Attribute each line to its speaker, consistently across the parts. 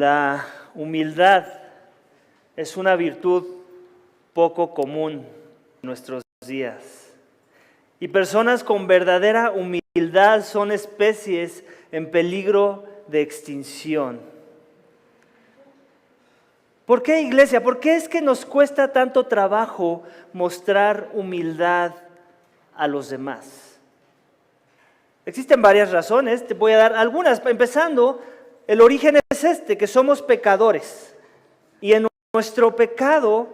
Speaker 1: La humildad es una virtud poco común en nuestros días. Y personas con verdadera humildad son especies en peligro de extinción. ¿Por qué, iglesia? ¿Por qué es que nos cuesta tanto trabajo mostrar humildad a los demás? Existen varias razones, te voy a dar algunas. Empezando, el origen es que somos pecadores. Y en nuestro pecado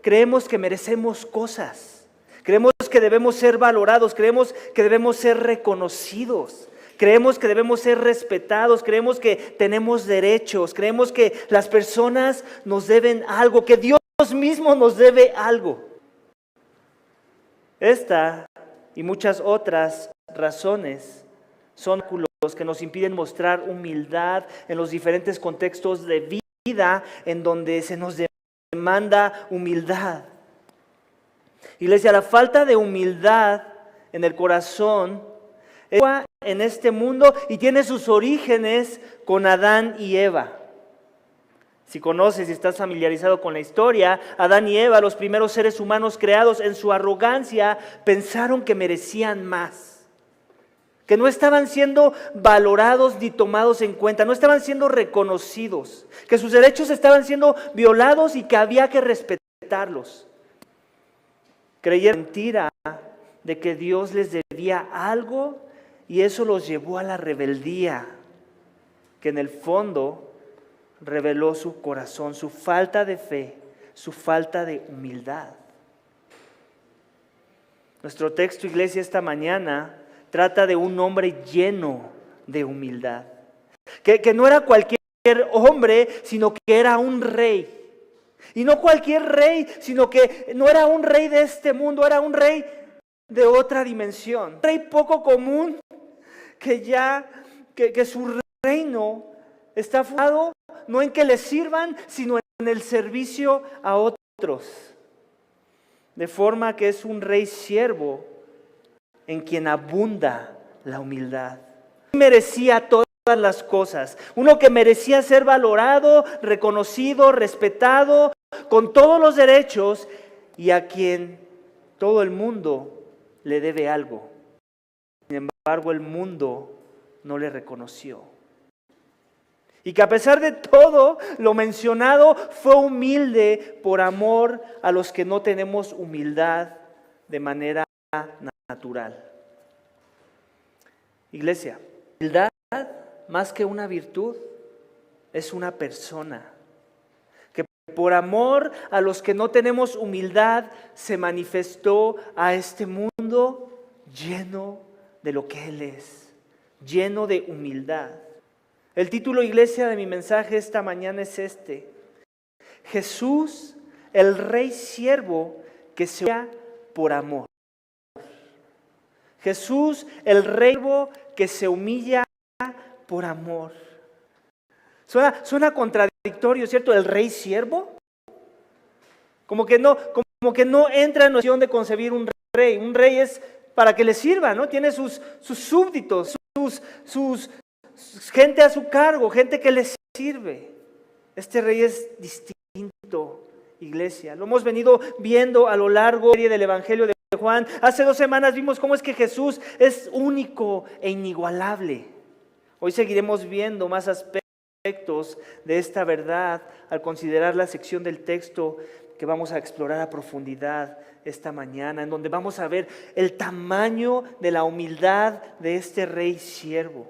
Speaker 1: creemos que merecemos cosas. Creemos que debemos ser valorados, creemos que debemos ser reconocidos. Creemos que debemos ser respetados, creemos que tenemos derechos, creemos que las personas nos deben algo, que Dios mismo nos debe algo. Esta y muchas otras razones son los que nos impiden mostrar humildad en los diferentes contextos de vida en donde se nos demanda humildad. Iglesia, la falta de humildad en el corazón en este mundo y tiene sus orígenes con Adán y Eva. Si conoces y estás familiarizado con la historia, Adán y Eva, los primeros seres humanos creados, en su arrogancia pensaron que merecían más, que no estaban siendo valorados ni tomados en cuenta, no estaban siendo reconocidos, que sus derechos estaban siendo violados y que había que respetarlos. Creyeron mentira de que Dios les debía algo y eso los llevó a la rebeldía, que en el fondo reveló su corazón, su falta de fe, su falta de humildad. Nuestro texto, iglesia, esta mañana trata de un hombre lleno de humildad, que no era cualquier hombre, sino que era un rey. Y no cualquier rey, sino que no era un rey de este mundo, era un rey de otra dimensión. Un rey poco común, que su reino está fundado no en que le sirvan, sino en el servicio a otros. De forma que es un rey siervo en quien abunda la humildad. Merecía todas las cosas. Uno que merecía ser valorado, reconocido, respetado, con todos los derechos y a quien todo el mundo le debe algo. Sin embargo, el mundo no le reconoció. Y que a pesar de todo lo mencionado, fue humilde por amor a los que no tenemos humildad de manera natural. Iglesia, humildad, más que una virtud, es una persona que por amor a los que no tenemos humildad se manifestó a este mundo lleno de lo que Él es, lleno de humildad. El título, iglesia, de mi mensaje esta mañana es Jesús, el Rey siervo que se humilla por amor. Jesús, el Rey que se humilla por amor. Suena contradictorio, ¿cierto? El Rey siervo. Como que no entra en noción de concebir un rey. Un rey es para que le sirva, ¿no? Tiene sus súbditos, sus gente a su cargo, gente que le sirve. Este rey es distinto, iglesia. Lo hemos venido viendo a lo largo del Evangelio de Juan. Hace 2 semanas vimos cómo es que Jesús es único e inigualable. Hoy seguiremos viendo más aspectos de esta verdad al considerar la sección del texto que vamos a explorar a profundidad esta mañana, en donde vamos a ver el tamaño de la humildad de este rey siervo.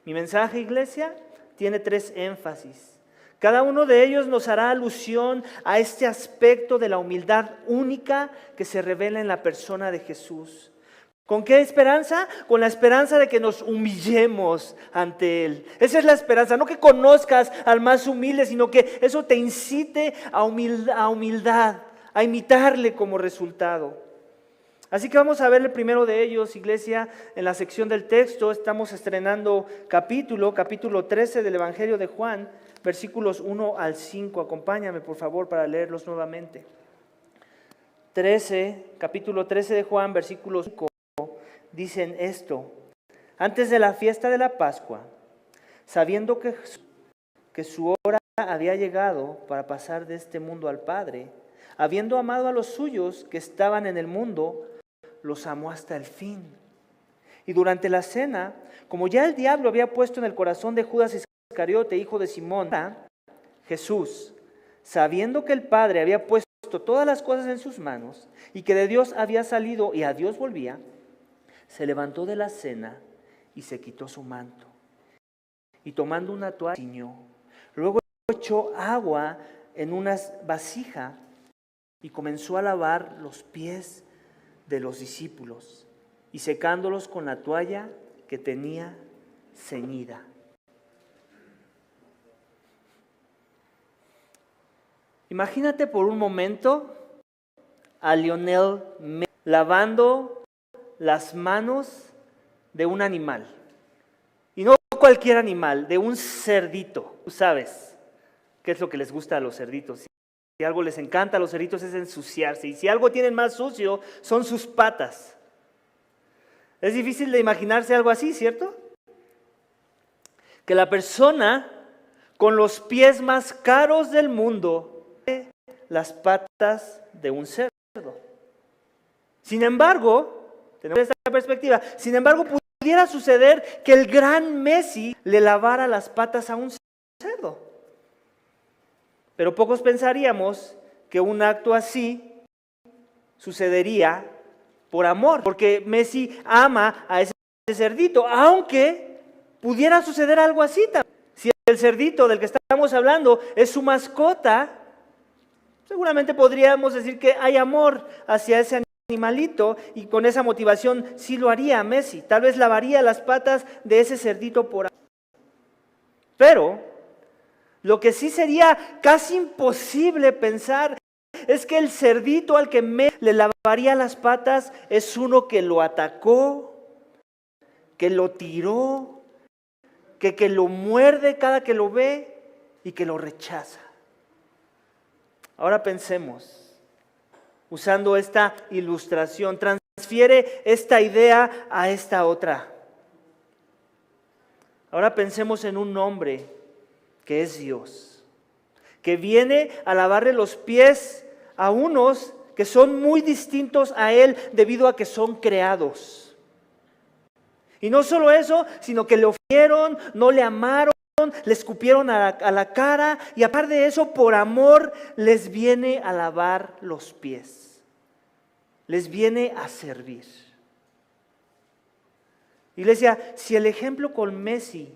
Speaker 1: Mi mensaje, iglesia, tiene 3 énfasis. Cada uno de ellos nos hará alusión a este aspecto de la humildad única que se revela en la persona de Jesús. ¿Con qué esperanza? Con la esperanza de que nos humillemos ante Él. Esa es la esperanza, no que conozcas al más humilde, sino que eso te incite a humildad, a imitarle como resultado. Así que vamos a ver el primero de ellos, iglesia, en la sección del texto. Estamos estrenando capítulo 13 del Evangelio de Juan, versículos 1 al 5. Acompáñame, por favor, para leerlos nuevamente. Capítulo 13 de Juan, versículos 5, dicen esto: antes de la fiesta de la Pascua, sabiendo que su hora había llegado para pasar de este mundo al Padre, habiendo amado a los suyos que estaban en el mundo, los amó hasta el fin. Y durante la cena, como ya el diablo había puesto en el corazón de Judas Iscariote, hijo de Simón, Jesús, sabiendo que el Padre había puesto todas las cosas en sus manos y que de Dios había salido y a Dios volvía, se levantó de la cena y se quitó su manto. Y tomando una toalla, ciñó. Luego echó agua en una vasija y comenzó a lavar los pies de los discípulos y secándolos con la toalla que tenía ceñida. Imagínate por un momento a Lionel Messi lavando las manos de un animal. Y no cualquier animal, de un cerdito. Tú sabes qué es lo que les gusta a los cerditos. Si algo les encanta a los cerditos es ensuciarse. Y si algo tienen más sucio, son sus patas. Es difícil de imaginarse algo así, ¿cierto? Que la persona con los pies más caros del mundo las patas de un cerdo. Sin embargo, tenemos esta perspectiva, sin embargo pudiera suceder que el gran Messi le lavara las patas a un cerdo. Pero pocos pensaríamos que un acto así sucedería por amor, porque Messi ama a ese cerdito, aunque pudiera suceder algo así también. Si el cerdito del que estamos hablando es su mascota, seguramente podríamos decir que hay amor hacia ese animalito y con esa motivación sí lo haría Messi. Tal vez lavaría las patas de ese cerdito por amor. Pero lo que sí sería casi imposible pensar es que el cerdito al que Messi le lavaría las patas es uno que lo atacó, que lo tiró, que lo muerde cada que lo ve y que lo rechaza. Ahora pensemos, usando esta ilustración, transfiere esta idea a esta otra. Ahora pensemos en un hombre que es Dios, que viene a lavarle los pies a unos que son muy distintos a Él debido a que son creados. Y no solo eso, sino que le ofendieron, no le amaron, le escupieron a la cara y aparte de eso, por amor, les viene a lavar los pies. Les viene a servir. Iglesia, si el ejemplo con Messi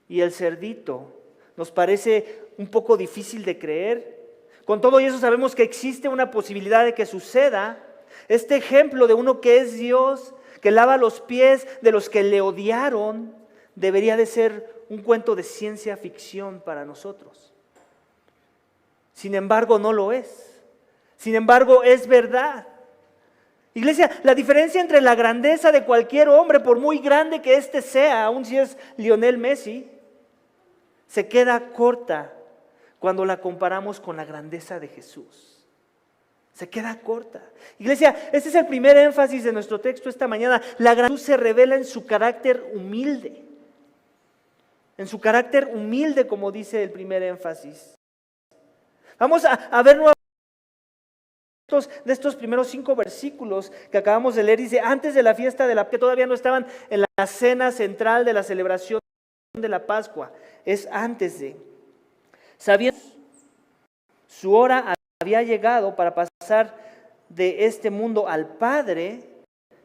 Speaker 1: y el cerdito nos parece un poco difícil de creer, con todo eso sabemos que existe una posibilidad de que suceda. Este ejemplo de uno que es Dios, que lava los pies de los que le odiaron, debería de ser un cuento de ciencia ficción para nosotros. Sin embargo, no lo es. Sin embargo, es verdad. Iglesia, la diferencia entre la grandeza de cualquier hombre, por muy grande que éste sea, aun si es Lionel Messi, se queda corta cuando la comparamos con la grandeza de Jesús. Se queda corta. Iglesia, este es el primer énfasis de nuestro texto esta mañana. La grandeza se revela en su carácter humilde. En su carácter humilde, como dice el primer énfasis. Vamos a ver nuevamente de estos primeros 5 versículos que acabamos de leer. Dice, antes de la fiesta de la que todavía no estaban en la cena central de la celebración de la Pascua. Es antes de. Sabiendo su hora había llegado para pasar de este mundo al Padre.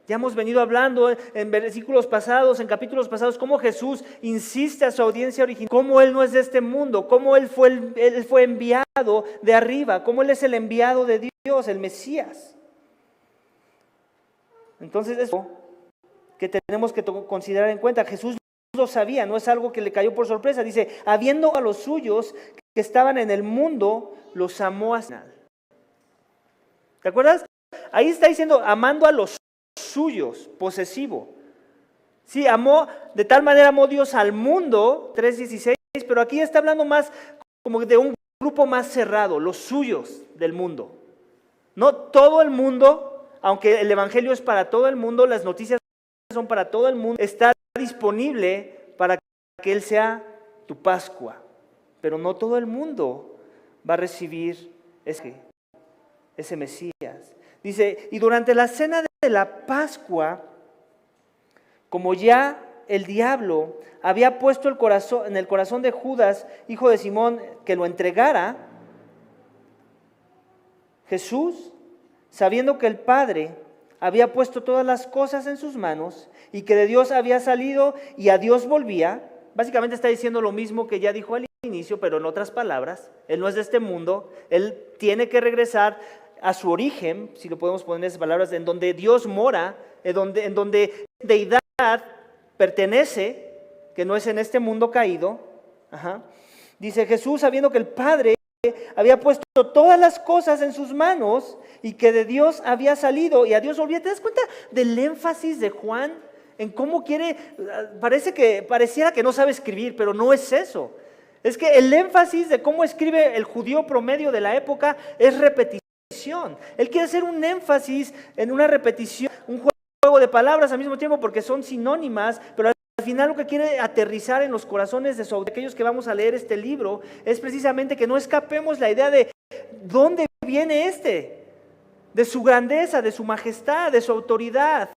Speaker 1: Ya hemos venido hablando en versículos pasados, en capítulos pasados, cómo Jesús insiste a su audiencia original, cómo Él no es de este mundo, cómo Él fue enviado de arriba, cómo Él es el enviado de Dios, el Mesías. Entonces, eso que tenemos que considerar en cuenta, Jesús lo sabía, no es algo que le cayó por sorpresa. Dice, habiendo a los suyos que estaban en el mundo, los amó hasta el final. ¿Te acuerdas? Ahí está diciendo, amando a los suyos, posesivo. Sí, amó, de tal manera amó Dios al mundo, 3:16, pero aquí está hablando más como de un grupo más cerrado, los suyos del mundo. No todo el mundo, aunque el evangelio es para todo el mundo, las noticias son para todo el mundo, está disponible para que Él sea tu Pascua. pero no todo el mundo va a recibir ese Mesías. Dice, y durante la cena de la Pascua, como ya el diablo había puesto en el corazón de Judas, hijo de Simón, que lo entregara, Jesús, sabiendo que el Padre había puesto todas las cosas en sus manos y que de Dios había salido y a Dios volvía, básicamente está diciendo lo mismo que ya dijo al inicio, pero en otras palabras, Él no es de este mundo, Él tiene que regresar a su origen, si lo podemos poner en esas palabras, en donde Dios mora, en donde deidad pertenece, que no es en este mundo caído. Dice Jesús, sabiendo que el Padre había puesto todas las cosas en sus manos y que de Dios había salido y a Dios volvía. ¿Te das cuenta del énfasis de Juan en cómo quiere? Pareciera que no sabe escribir, pero no es eso. Es que el énfasis de cómo escribe el judío promedio de la época es repetición. Él quiere hacer un énfasis en una repetición, un juego de palabras al mismo tiempo porque son sinónimas, pero al final lo que quiere aterrizar en los corazones de aquellos que vamos a leer este libro es precisamente que no escapemos la idea de dónde viene de su grandeza, de su majestad, de su autoridad,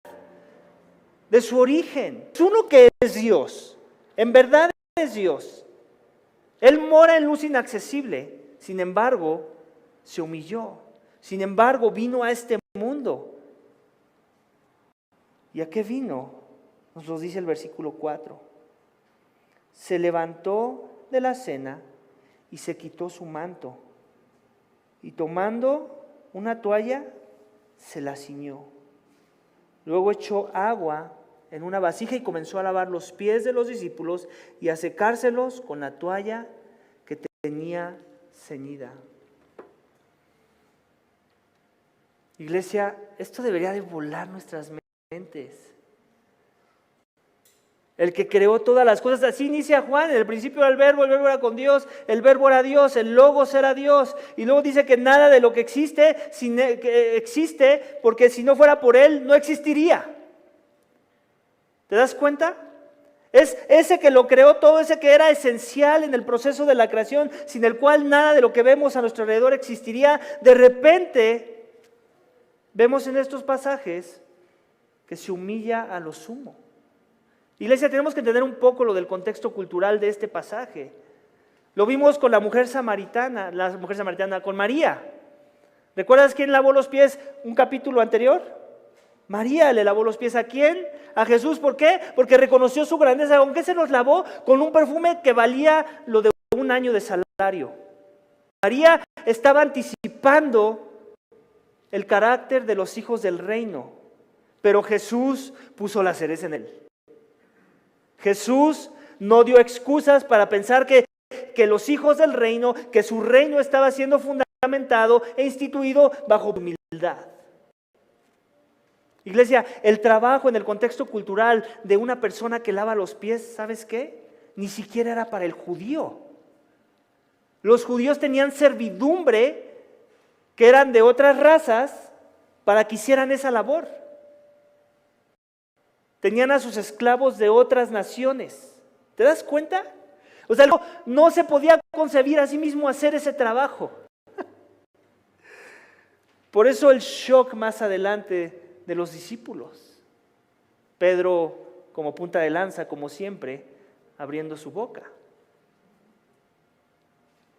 Speaker 1: de su origen. Es uno que es Dios, en verdad es Dios. Él mora en luz inaccesible, sin embargo, se humilló. Sin embargo, vino a este mundo. ¿Y a qué vino? Nos lo dice el versículo 4. Se levantó de la cena y se quitó su manto. Y tomando una toalla, se la ciñó. Luego echó agua en una vasija y comenzó a lavar los pies de los discípulos y a secárselos con la toalla que tenía ceñida. Iglesia, esto debería de volar nuestras mentes. El que creó todas las cosas, así inicia Juan, en el principio era el verbo era con Dios, el verbo era Dios, el logos era Dios, y luego dice que nada de lo que existe existe porque si no fuera por Él no existiría. ¿Te das cuenta? Es ese que lo creó todo, ese que era esencial en el proceso de la creación, sin el cual nada de lo que vemos a nuestro alrededor existiría. De repente vemos en estos pasajes que se humilla a lo sumo. Iglesia, tenemos que entender un poco lo del contexto cultural de este pasaje. Lo vimos con la mujer samaritana, con María. ¿Recuerdas quién lavó los pies un capítulo anterior? María le lavó los pies. ¿A quién? A Jesús. ¿Por qué? Porque reconoció su grandeza. ¿Con qué se los lavó? Con un perfume que valía lo de un año de salario. María estaba anticipando el carácter de los hijos del reino, pero Jesús puso la cereza en él. Jesús no dio excusas para pensar que los hijos del reino, que su reino estaba siendo fundamentado e instituido bajo humildad. Iglesia, el trabajo en el contexto cultural de una persona que lava los pies, ¿sabes qué? Ni siquiera era para el judío. Los judíos tenían servidumbre que eran de otras razas para que hicieran esa labor. Tenían a sus esclavos de otras naciones. ¿Te das cuenta? O sea, no se podía concebir a sí mismo hacer ese trabajo. Por eso el shock más adelante de los discípulos. Pedro como punta de lanza, como siempre, abriendo su boca.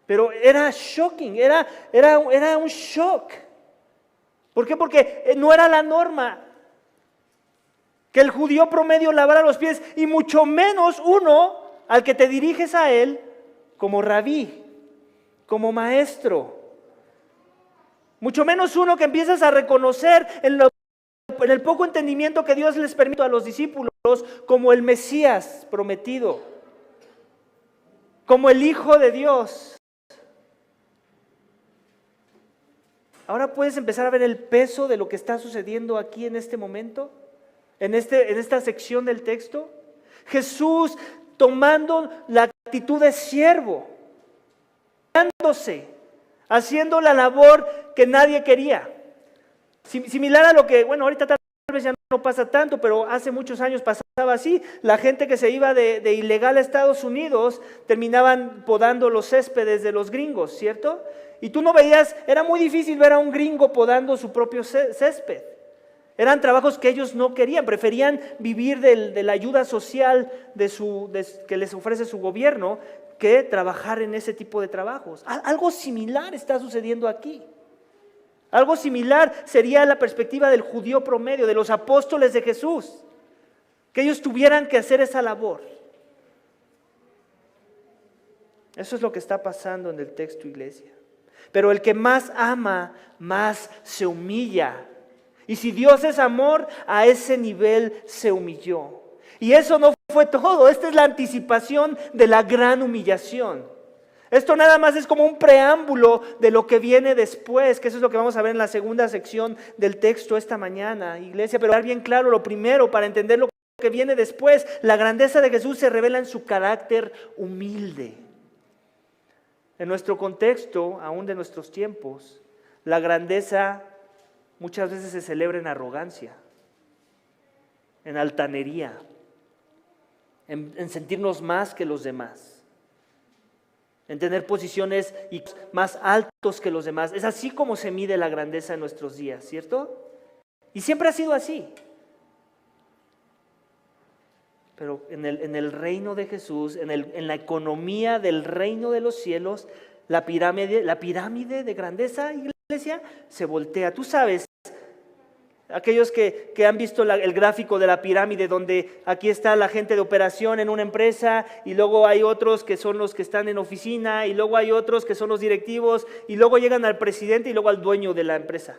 Speaker 1: Pero era shocking, era un shock. ¿Por qué? Porque no era la norma que el judío promedio lavara los pies, y mucho menos uno al que te diriges a él como rabí, como maestro. Mucho menos uno que empiezas a reconocer en el poco entendimiento que Dios les permite a los discípulos como el Mesías prometido, como el Hijo de Dios. Ahora puedes empezar a ver el peso de lo que está sucediendo aquí en este momento, en esta sección del texto. Jesús tomando la actitud de siervo, haciendo la labor que nadie quería. Similar a lo que, bueno, ahorita tal vez ya no pasa tanto, pero hace muchos años pasaba así. La gente que se iba de ilegal a Estados Unidos terminaban podando los céspedes de los gringos, ¿cierto? Y tú no veías, era muy difícil ver a un gringo podando su propio césped. Eran trabajos que ellos no querían, preferían vivir de la ayuda social que les ofrece su gobierno que trabajar en ese tipo de trabajos. Algo similar está sucediendo aquí. Algo similar sería la perspectiva del judío promedio, de los apóstoles de Jesús, que ellos tuvieran que hacer esa labor. Eso es lo que está pasando en el texto, iglesia. Pero el que más ama, más se humilla. Y si Dios es amor, a ese nivel se humilló. Y eso no fue todo. Esta es la anticipación de la gran humillación. Esto nada más es como un preámbulo de lo que viene después, que eso es lo que vamos a ver en la segunda sección del texto esta mañana, iglesia. Pero dar bien claro lo primero para entender lo que viene después. La grandeza de Jesús se revela en su carácter humilde. En nuestro contexto, aún de nuestros tiempos, la grandeza muchas veces se celebra en arrogancia, en altanería, en sentirnos más que los demás, en tener posiciones más altos que los demás. Es así como se mide la grandeza en nuestros días, ¿cierto? Y siempre ha sido así. Pero en el reino de Jesús, en la economía del reino de los cielos, la pirámide de grandeza, iglesia, se voltea. Tú sabes, aquellos que han visto el gráfico de la pirámide, donde aquí está la gente de operación en una empresa, y luego hay otros que son los que están en oficina, y luego hay otros que son los directivos, y luego llegan al presidente y luego al dueño de la empresa.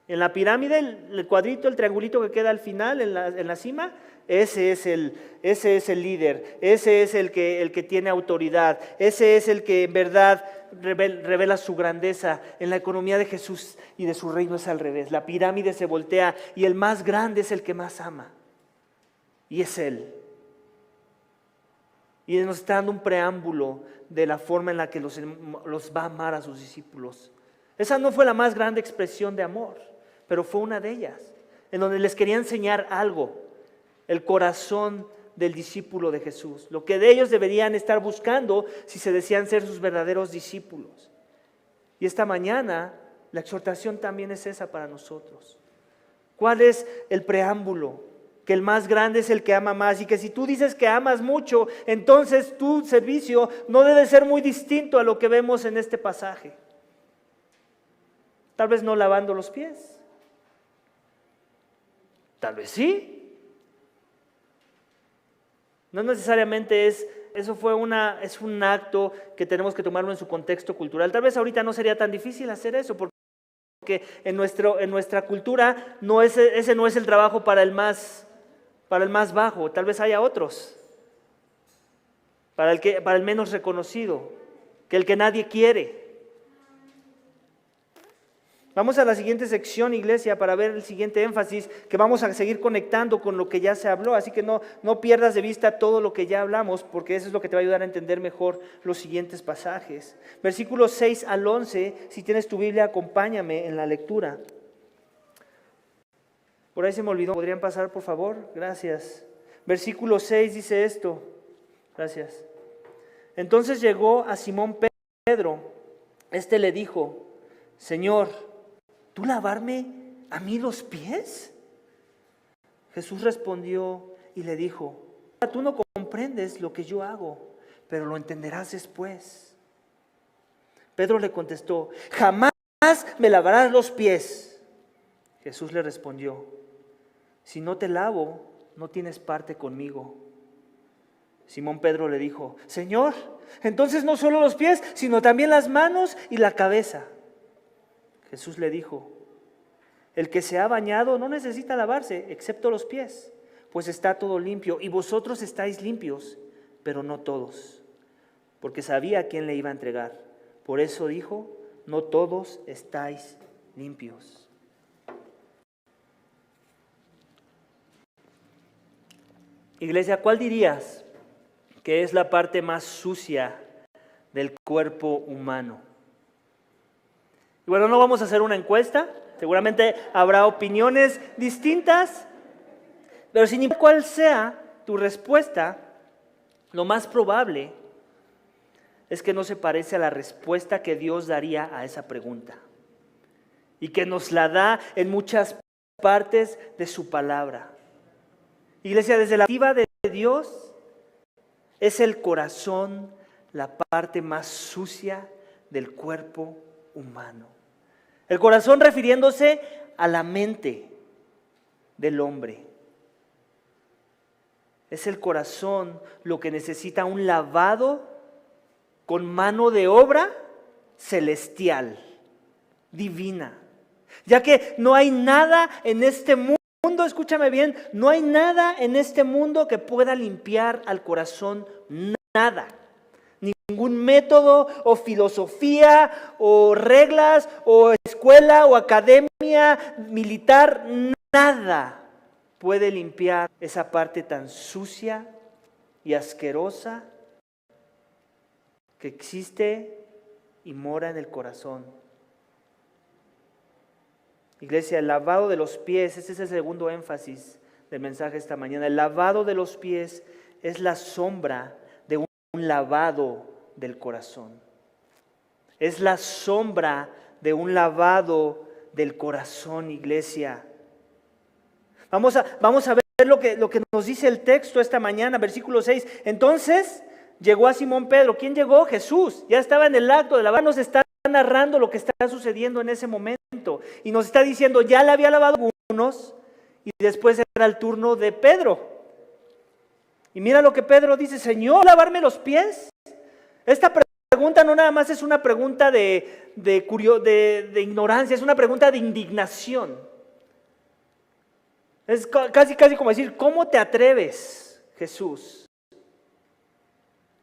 Speaker 1: En la pirámide, el cuadrito, el triangulito que queda al final, en la cima, ese es el líder, ese es el que tiene autoridad, ese es el que en verdad revela su grandeza. En la economía de Jesús y de su reino es al revés. La pirámide se voltea y el más grande es el que más ama. Y es Él. Y nos está dando un preámbulo de la forma en la que los va a amar a sus discípulos. Esa no fue la más grande expresión de amor, pero fue una de ellas, en donde les quería enseñar algo, el corazón del discípulo de Jesús, lo que de ellos deberían estar buscando si se desean ser sus verdaderos discípulos. Y esta mañana la exhortación también es esa para nosotros. ¿Cuál es el preámbulo? Que el más grande es el que ama más, y que si tú dices que amas mucho, entonces tu servicio no debe ser muy distinto a lo que vemos en este pasaje. Tal vez no lavando los pies, tal vez sí. No necesariamente es un acto que tenemos que tomarlo en su contexto cultural. Tal vez ahorita no sería tan difícil hacer eso, porque en nuestra cultura ese no es el trabajo para el más bajo. Tal vez haya otros, para el menos reconocido, que el que nadie quiere. Vamos a la siguiente sección, iglesia, para ver el siguiente énfasis, que vamos a seguir conectando con lo que ya se habló. Así que no pierdas de vista todo lo que ya hablamos, porque eso es lo que te va a ayudar a entender mejor los siguientes pasajes. Versículos 6 al 11, si tienes tu Biblia, acompáñame en la lectura. Por ahí se me olvidó, ¿podrían pasar, por favor? Gracias. Versículo 6 dice esto. Gracias. Entonces llegó a Simón Pedro. Este le dijo: Señor, ¿tú lavarme a mí los pies? Jesús respondió y le dijo: tú no comprendes lo que yo hago, pero lo entenderás después. Pedro le contestó: jamás me lavarás los pies. Jesús le respondió: si no te lavo, no tienes parte conmigo. Simón Pedro le dijo: Señor, entonces no solo los pies, sino también las manos y la cabeza. Jesús le dijo: el que se ha bañado no necesita lavarse, excepto los pies, pues está todo limpio, y vosotros estáis limpios, pero no todos. Porque sabía a quién le iba a entregar. Por eso dijo: no todos estáis limpios. Iglesia, ¿cuál dirías que es la parte más sucia del cuerpo humano? Y bueno, no vamos a hacer una encuesta, seguramente habrá opiniones distintas, Pero sin importar cuál sea tu respuesta, lo más probable es que no se parece a la respuesta que Dios daría a esa pregunta. Y que nos la da en muchas partes de su palabra. Iglesia, desde la perspectiva de Dios, es el corazón la parte más sucia del cuerpo humano. El corazón refiriéndose a la mente del hombre. Es el corazón lo que necesita un lavado con mano de obra celestial, divina. Ya que no hay nada en este mundo, escúchame bien, no hay nada en este mundo que pueda limpiar al corazón, nada. Ningún método o filosofía o reglas o escuela o academia militar, nada puede limpiar esa parte tan sucia y asquerosa que existe y mora en el corazón. Iglesia, el lavado de los pies, este es el segundo énfasis del mensaje esta mañana. El lavado de los pies es la sombra de un lavado del corazón. Es la sombra de un lavado del corazón, iglesia. Vamos a ver lo que nos dice el texto esta mañana, versículo 6. Entonces llegó a Simón Pedro. ¿Quién llegó? Jesús. Ya estaba en el acto de lavar. Nos está narrando lo que está sucediendo en ese momento. Y nos está diciendo, ya le había lavado a algunos y después era el turno de Pedro. Y mira lo que Pedro dice, Señor, ¿lavarme los pies? Esta pregunta no nada más es una pregunta de ignorancia, es una pregunta de indignación. Es casi como decir, ¿cómo te atreves, Jesús?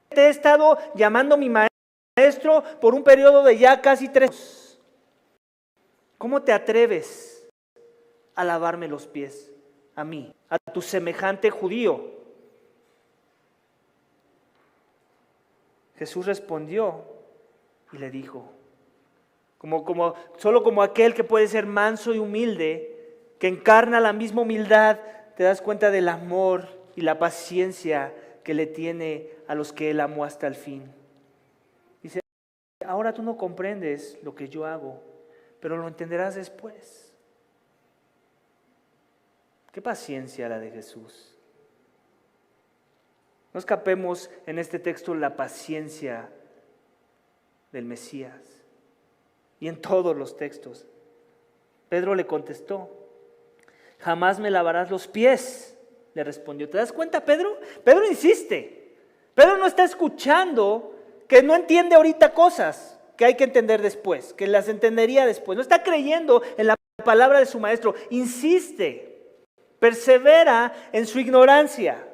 Speaker 1: Te he estado llamando mi maestro por un periodo de ya casi 3 años. ¿Cómo te atreves a lavarme los pies a mí, a tu semejante judío? Jesús respondió y le dijo, solo como aquel que puede ser manso y humilde, que encarna la misma humildad, te das cuenta del amor y la paciencia que le tiene a los que Él amó hasta el fin. Dice, ahora tú no comprendes lo que yo hago, pero lo entenderás después. Qué paciencia la de Jesús. No escapemos en este texto la paciencia del Mesías. Y en todos los textos. Pedro le contestó, jamás me lavarás los pies, le respondió. ¿Te das cuenta, Pedro? Pedro insiste. Pedro no está escuchando, que no entiende ahorita cosas que hay que entender después, que las entendería después. No está creyendo en la palabra de su maestro. Insiste, persevera en su ignorancia.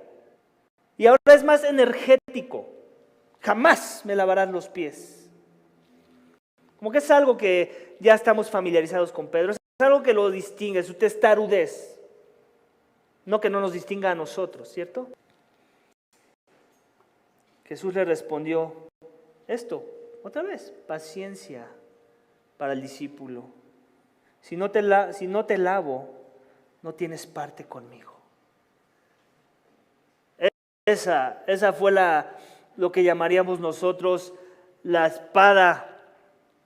Speaker 1: Y ahora es más energético. Jamás me lavarás los pies. Como que es algo que ya estamos familiarizados con Pedro. Es algo que lo distingue, su testarudez. No que no nos distinga a nosotros, ¿cierto? Jesús le respondió esto. Otra vez, paciencia para el discípulo. Si no te lavo, no tienes parte conmigo. Esa fue lo que llamaríamos nosotros la espada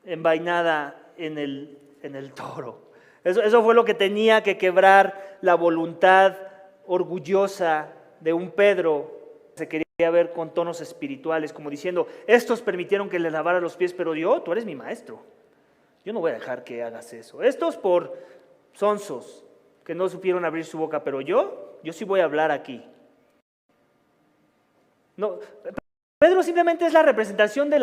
Speaker 1: envainada en el toro. Eso fue lo que tenía que quebrar la voluntad orgullosa de un Pedro. Se quería ver con tonos espirituales, como diciendo, estos permitieron que le lavara los pies, pero tú eres mi maestro. Yo no voy a dejar que hagas eso. Estos por sonsos, que no supieron abrir su boca, pero yo sí voy a hablar aquí. No, Pedro simplemente es la representación de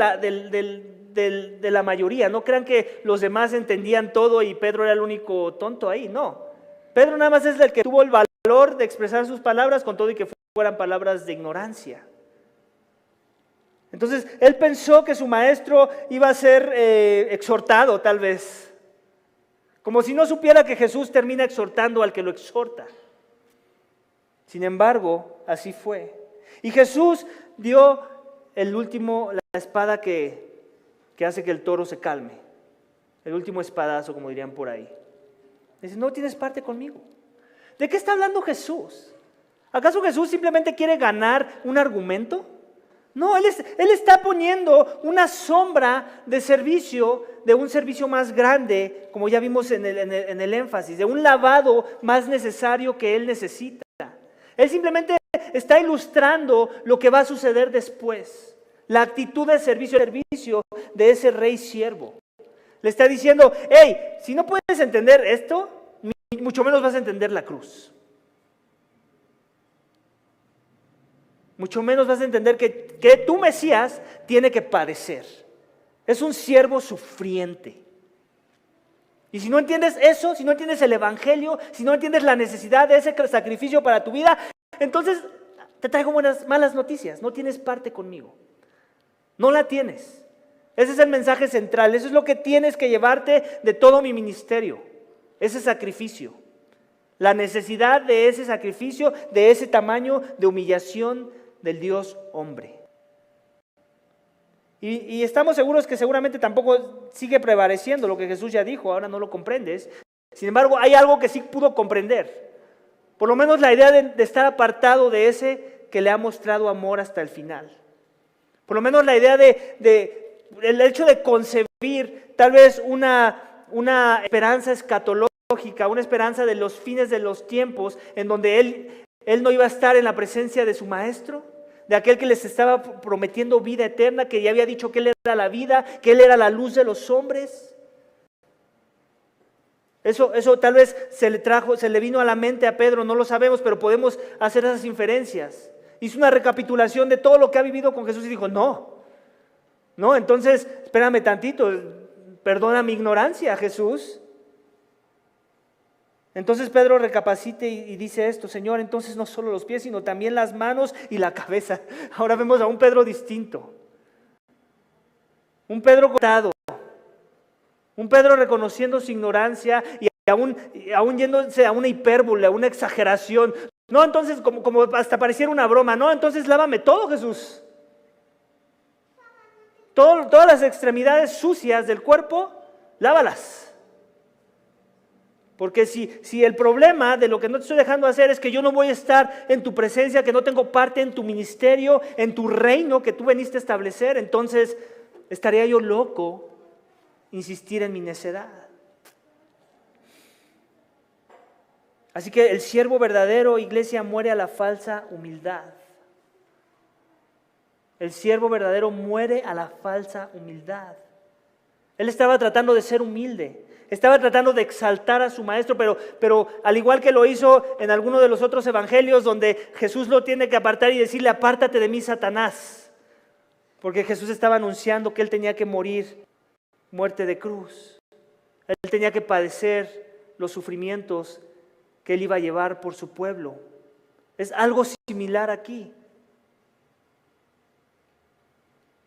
Speaker 1: la mayoría. No crean que los demás entendían todo y Pedro era el único tonto ahí. No, Pedro nada más es el que tuvo el valor de expresar sus palabras con todo y que fueran palabras de ignorancia. Entonces, él pensó que su maestro iba a ser exhortado, tal vez. Como si no supiera que Jesús termina exhortando al que lo exhorta. Sin embargo, así fue. Y Jesús dio la espada que hace que el toro se calme. El último espadazo, como dirían por ahí. Dice, no tienes parte conmigo. ¿De qué está hablando Jesús? ¿Acaso Jesús simplemente quiere ganar un argumento? No, Él está poniendo una sombra de servicio, de un servicio más grande, como ya vimos en el énfasis, de un lavado más necesario que Él necesita. Él simplemente está ilustrando lo que va a suceder después, la actitud de servicio de ese rey siervo. Le está diciendo, hey, si no puedes entender esto, mucho menos vas a entender la cruz. Mucho menos vas a entender que tu Mesías tiene que padecer. Es un siervo sufriente. Y si no entiendes eso, si no entiendes el Evangelio, si no entiendes la necesidad de ese sacrificio para tu vida, entonces te traigo malas noticias. No tienes parte conmigo. No la tienes. Ese es el mensaje central. Eso es lo que tienes que llevarte de todo mi ministerio. Ese sacrificio. La necesidad de ese sacrificio, de ese tamaño de humillación del Dios hombre. Y estamos seguros que seguramente tampoco sigue prevaleciendo lo que Jesús ya dijo, ahora no lo comprendes. Sin embargo, hay algo que sí pudo comprender. Por lo menos la idea de estar apartado de ese que le ha mostrado amor hasta el final. Por lo menos la idea el hecho de concebir tal vez una esperanza escatológica, una esperanza de los fines de los tiempos, en donde él no iba a estar en la presencia de su maestro, de aquel que les estaba prometiendo vida eterna, que ya había dicho que Él era la vida, que Él era la luz de los hombres. Eso tal vez se le vino a la mente a Pedro, no lo sabemos, pero podemos hacer esas inferencias. Hizo una recapitulación de todo lo que ha vivido con Jesús y dijo, no, entonces espérame tantito, perdona mi ignorancia, Jesús. Entonces Pedro recapacita y dice esto, Señor, entonces no solo los pies, sino también las manos y la cabeza. Ahora vemos a un Pedro distinto. Un Pedro cortado. Un Pedro reconociendo su ignorancia y aún yéndose a una hipérbole, a una exageración. No, entonces como hasta pareciera una broma. No, entonces lávame todo, Jesús. Todas las extremidades sucias del cuerpo, lávalas. Porque si el problema de lo que no te estoy dejando hacer es que yo no voy a estar en tu presencia, que no tengo parte en tu ministerio, en tu reino que tú veniste a establecer, entonces estaría yo loco insistir en mi necedad. Así que el siervo verdadero, iglesia, muere a la falsa humildad. El siervo verdadero muere a la falsa humildad. Él estaba tratando de ser humilde. Estaba tratando de exaltar a su maestro, pero al igual que lo hizo en alguno de los otros evangelios donde Jesús lo tiene que apartar y decirle, apártate de mí, Satanás. Porque Jesús estaba anunciando que Él tenía que morir, muerte de cruz. Él tenía que padecer los sufrimientos que Él iba a llevar por su pueblo. Es algo similar aquí.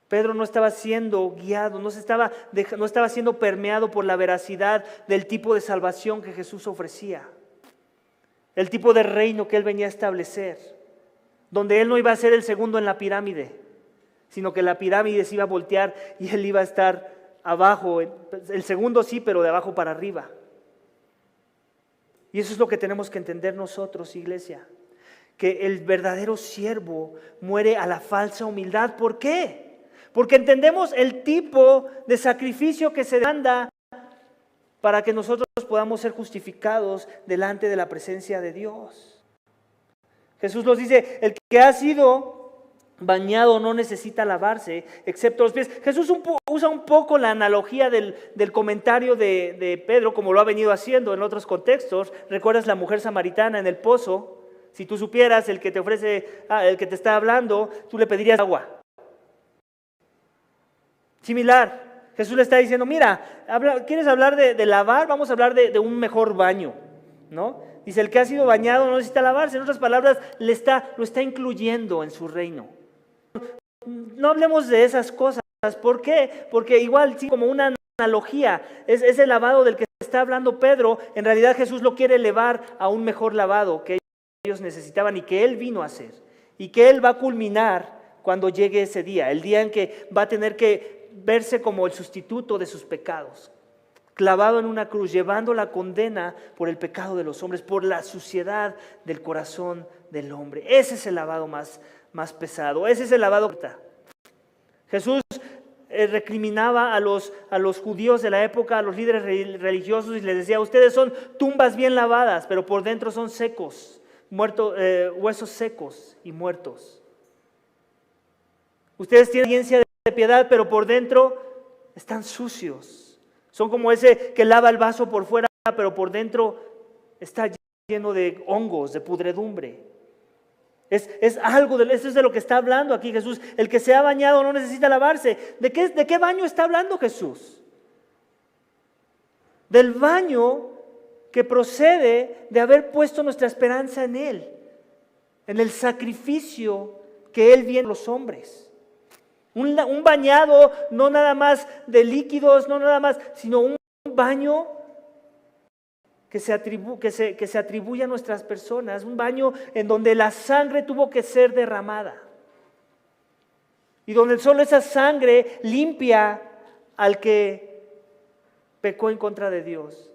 Speaker 1: Pedro no estaba siendo guiado, no estaba siendo permeado por la veracidad del tipo de salvación que Jesús ofrecía. El tipo de reino que Él venía a establecer. Donde Él no iba a ser el segundo en la pirámide, sino que la pirámide se iba a voltear y Él iba a estar abajo. El segundo sí, pero de abajo para arriba. Y eso es lo que tenemos que entender nosotros, iglesia. Que el verdadero siervo muere a la falsa humildad. ¿Por qué? Porque entendemos el tipo de sacrificio que se demanda para que nosotros podamos ser justificados delante de la presencia de Dios. Jesús nos dice, el que ha sido bañado no necesita lavarse, excepto los pies. Jesús usa un poco la analogía del comentario de Pedro, como lo ha venido haciendo en otros contextos. ¿Recuerdas la mujer samaritana en el pozo? Si tú supieras el que te está hablando, tú le pedirías agua. Similar, Jesús le está diciendo, mira, ¿quieres hablar de lavar? Vamos a hablar de un mejor baño, ¿no? Dice, el que ha sido bañado no necesita lavarse. En otras palabras, lo está incluyendo en su reino. No hablemos de esas cosas. ¿Por qué? Porque igual, sí, como una analogía, es el lavado del que está hablando Pedro. En realidad Jesús lo quiere elevar a un mejor lavado que ellos necesitaban y que Él vino a hacer. Y que Él va a culminar cuando llegue ese día, el día en que va a tener que verse como el sustituto de sus pecados. clavado en una cruz, llevando la condena por el pecado de los hombres, por la suciedad del corazón del hombre. Ese es el lavado más pesado, ese es el lavado. Jesús recriminaba a los judíos de la época, a los líderes religiosos, y les decía: ustedes son tumbas bien lavadas, pero por dentro son secos, huesos secos y muertos. Ustedes tienen apariencia de piedad, pero por dentro están sucios. Son como ese que lava el vaso por fuera, pero por dentro está lleno de hongos, de pudredumbre. Es algo, eso es de lo que está hablando aquí Jesús. El que se ha bañado no necesita lavarse. ¿De qué baño está hablando Jesús? Del baño que procede de haber puesto nuestra esperanza en Él, en el sacrificio que Él viene a los hombres. Un bañado no nada más de líquidos, no nada más, sino un baño que se atribuye a nuestras personas, un baño en donde la sangre tuvo que ser derramada y donde solo esa sangre limpia al que pecó en contra de Dios,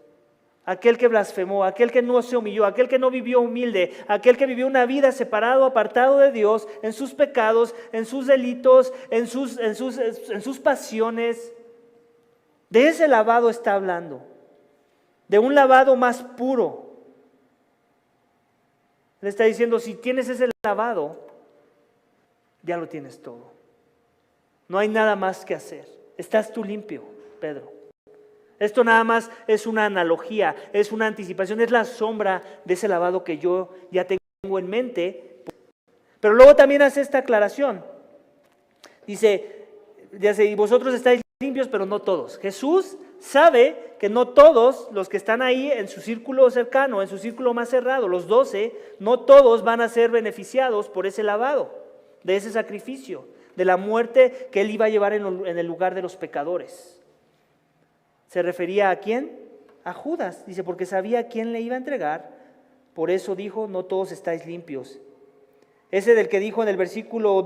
Speaker 1: aquel que blasfemó, aquel que no se humilló, aquel que no vivió humilde, aquel que vivió una vida separado, apartado de Dios, en sus pecados, en sus delitos, en sus pasiones. De ese lavado está hablando. De un lavado más puro. Le está diciendo: si tienes ese lavado, ya lo tienes todo. No hay nada más que hacer. Estás tú limpio, Pedro. Esto nada más es una analogía, es una anticipación, es la sombra de ese lavado que yo ya tengo en mente. Pero luego también hace esta aclaración. Dice, y vosotros estáis limpios, pero no todos. Jesús sabe que no todos los que están ahí en su círculo cercano, en su círculo más cerrado, los 12, no todos van a ser beneficiados por ese lavado, de ese sacrificio, de la muerte que Él iba a llevar en el lugar de los pecadores. ¿Se refería a quién? A Judas. Dice, porque sabía a quién le iba a entregar, por eso dijo: no todos estáis limpios. Ese del que dijo en el versículo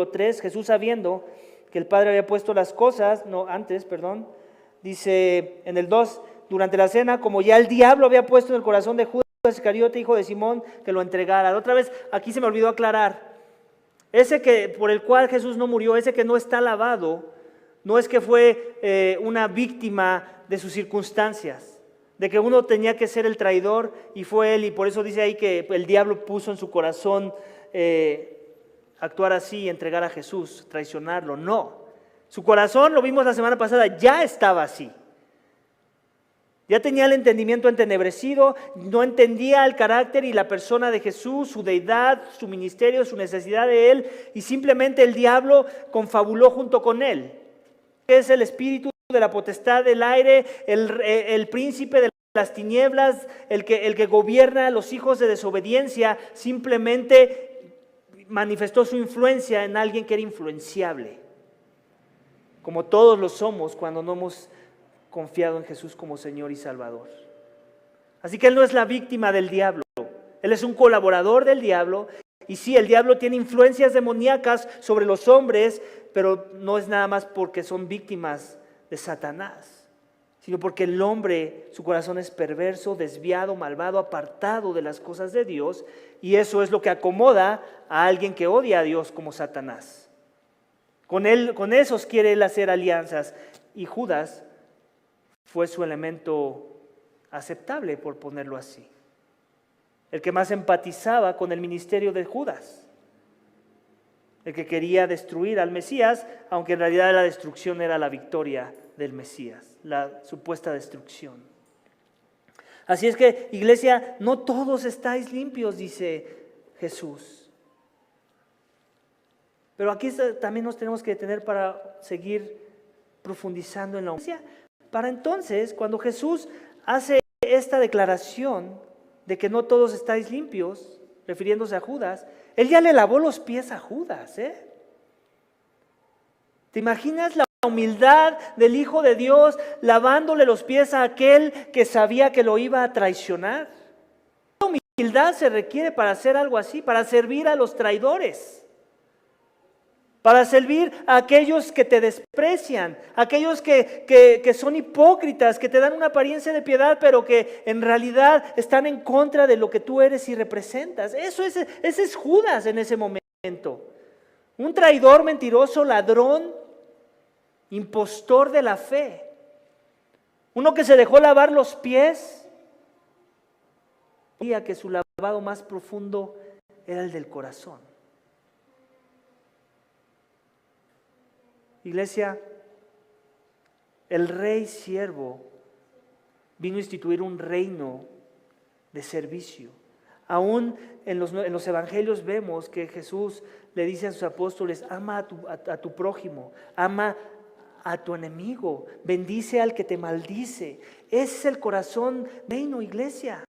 Speaker 1: 3, Jesús, sabiendo que el Padre había puesto las cosas, dice en el 2, durante la cena, como ya el diablo había puesto en el corazón de Judas Iscariote, hijo de Simón, que lo entregara. Otra vez, aquí se me olvidó aclarar, ese que por el cual Jesús no murió, ese que no está lavado, no es que fue una víctima de sus circunstancias, de que uno tenía que ser el traidor y fue él, y por eso dice ahí que el diablo puso en su corazón actuar así y entregar a Jesús, traicionarlo. No, su corazón, lo vimos la semana pasada, ya estaba así. Ya tenía el entendimiento entenebrecido, no entendía el carácter y la persona de Jesús, su deidad, su ministerio, su necesidad de Él, y simplemente el diablo confabuló junto con Él. Es el espíritu de la potestad del aire, el príncipe de las tinieblas, el que gobierna a los hijos de desobediencia, simplemente manifestó su influencia en alguien que era influenciable, como todos lo somos cuando no hemos confiado en Jesús como Señor y Salvador. Así que Él no es la víctima del diablo, Él es un colaborador del diablo. Y sí, el diablo tiene influencias demoníacas sobre los hombres, pero no es nada más porque son víctimas de Satanás, sino porque el hombre, su corazón es perverso, desviado, malvado, apartado de las cosas de Dios, y eso es lo que acomoda a alguien que odia a Dios como Satanás. Con esos quiere él hacer alianzas, y Judas fue su elemento aceptable, por ponerlo así. El que más empatizaba con el ministerio de Judas. El que quería destruir al Mesías, aunque en realidad la destrucción era la victoria del Mesías, la supuesta destrucción. Así es que, iglesia, no todos estáis limpios, dice Jesús. Pero aquí también nos tenemos que detener para seguir profundizando en la iglesia. Para entonces, cuando Jesús hace esta declaración de que no todos estáis limpios, refiriéndose a Judas, Él ya le lavó los pies a Judas, ¿eh? ¿Te imaginas la humildad del Hijo de Dios lavándole los pies a aquel que sabía que lo iba a traicionar? ¿Qué humildad se requiere para hacer algo así, para servir a los traidores? para servir a aquellos que te desprecian, aquellos que son hipócritas, que te dan una apariencia de piedad, pero que en realidad están en contra de lo que tú eres y representas. Ese es Judas en ese momento. Un traidor, mentiroso, ladrón, impostor de la fe. Uno que se dejó lavar los pies, que su lavado más profundo era el del corazón. Iglesia, el rey siervo vino a instituir un reino de servicio. Aún en los evangelios vemos que Jesús le dice a sus apóstoles: ama a tu prójimo, ama a tu enemigo, bendice al que te maldice. Ese es el corazón del reino, iglesia.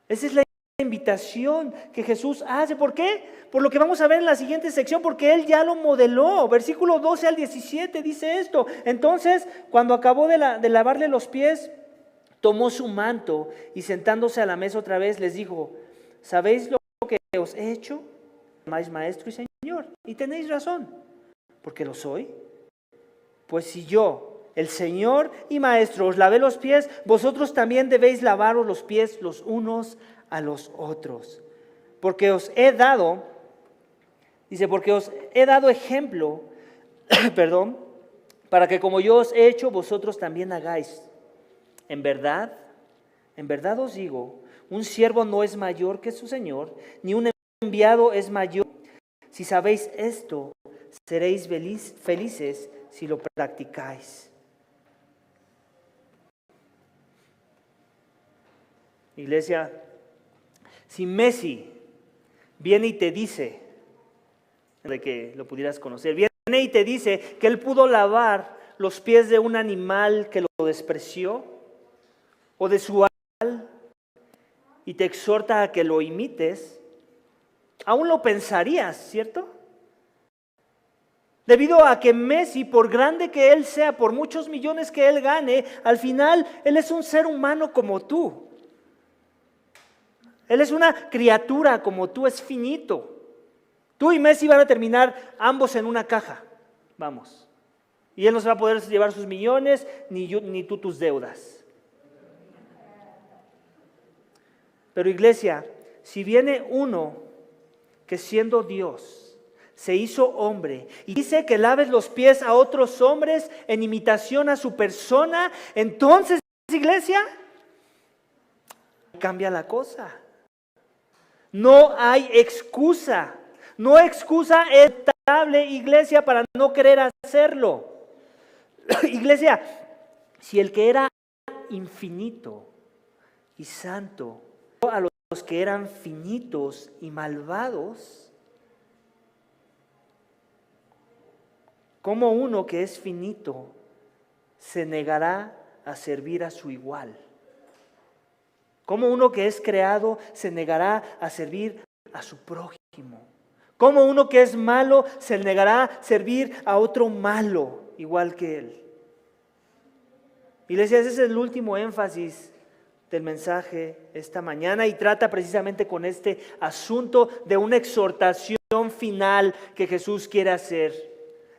Speaker 1: Esa es la invitación que Jesús hace. ¿Por qué? Por lo que vamos a ver en la siguiente sección, porque Él ya lo modeló. Versículo 12 al 17 dice esto: entonces, cuando acabó de lavarle los pies, tomó su manto y sentándose a la mesa otra vez les dijo: ¿sabéis lo que os he hecho? Llamáis maestro y señor, y tenéis razón, porque lo soy. Pues si yo, el Señor y Maestro, os lavé los pies, vosotros también debéis lavaros los pies los unos a los otros. Porque os he dado, porque os he dado ejemplo, para que como yo os he hecho, vosotros también hagáis. En verdad os digo, un siervo no es mayor que su Señor, ni un enviado es mayor. Si sabéis esto, seréis felices si lo practicáis. Iglesia, si Messi viene y te dice, de que lo pudieras conocer, viene y te dice que él pudo lavar los pies de un animal que lo despreció, o de su animal, y te exhorta a que lo imites, aún lo pensarías, ¿cierto? Debido a que Messi, por grande que él sea, por muchos millones que él gane, al final él es un ser humano como tú. Él es una criatura como tú, es finito. Tú y Messi van a terminar ambos en una caja, vamos. Y él no se va a poder llevar sus millones, ni tú tus deudas. Pero iglesia, si viene uno que siendo Dios se hizo hombre y dice que laves los pies a otros hombres en imitación a su persona, entonces, iglesia, cambia la cosa. No hay excusa. No excusa estable, iglesia, para no querer hacerlo. Iglesia, si el que era infinito y santo a los que eran finitos y malvados, ¿cómo uno que es finito se negará a servir a su igual? ¿Cómo uno que es creado se negará a servir a su prójimo? ¿Cómo uno que es malo se negará a servir a otro malo igual que él? Iglesia, ese es el último énfasis del mensaje esta mañana y trata precisamente con este asunto de una exhortación final que Jesús quiere hacer.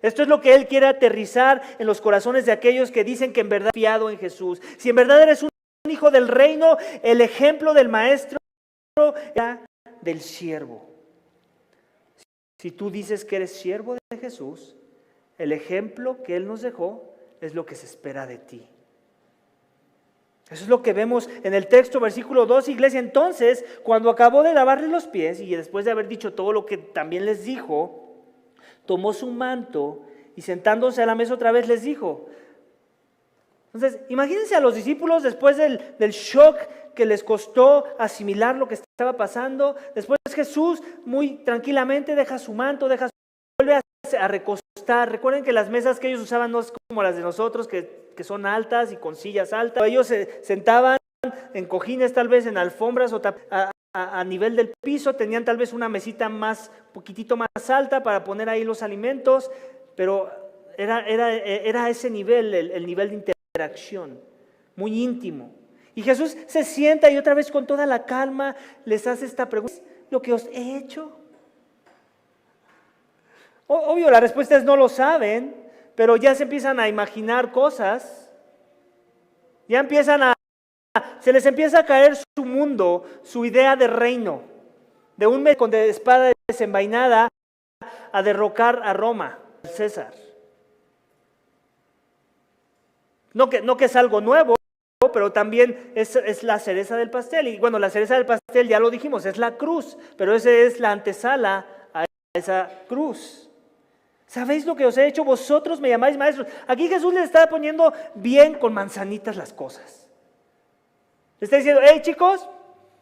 Speaker 1: Esto es lo que Él quiere aterrizar en los corazones de aquellos que dicen que en verdad han confiado en Jesús. Si en verdad eres un hijo del reino, el ejemplo del maestro era del siervo. Si tú dices que eres siervo de Jesús, el ejemplo que Él nos dejó es lo que se espera de ti. Eso es lo que vemos en el texto, versículo 2, iglesia. Entonces, cuando acabó de lavarle los pies y después de haber dicho todo lo que también les dijo, tomó su manto y sentándose a la mesa otra vez les dijo. Entonces, imagínense a los discípulos después del shock que les costó asimilar lo que estaba pasando. Después Jesús muy tranquilamente deja su manto, vuelve a recostar. Recuerden que las mesas que ellos usaban no es como las de nosotros, que son altas y con sillas altas. Ellos se sentaban en cojines, tal vez en alfombras o a nivel del piso. Tenían tal vez una mesita poquitito más alta para poner ahí los alimentos, pero era ese nivel, el nivel de interacción, muy íntimo. Y Jesús se sienta y otra vez con toda la calma les hace esta pregunta: ¿lo que os he hecho? Obvio, la respuesta es no lo saben, pero ya se empiezan a imaginar cosas, se les empieza a caer su mundo, su idea de reino, de un con de espada desenvainada a derrocar a Roma, César. No que es algo nuevo, pero también es la cereza del pastel. Y bueno, la cereza del pastel ya lo dijimos, es la cruz, pero esa es la antesala a esa cruz. ¿Sabéis lo que os he hecho? Vosotros me llamáis maestros. Aquí Jesús les está poniendo bien con manzanitas las cosas. Le está diciendo, hey chicos,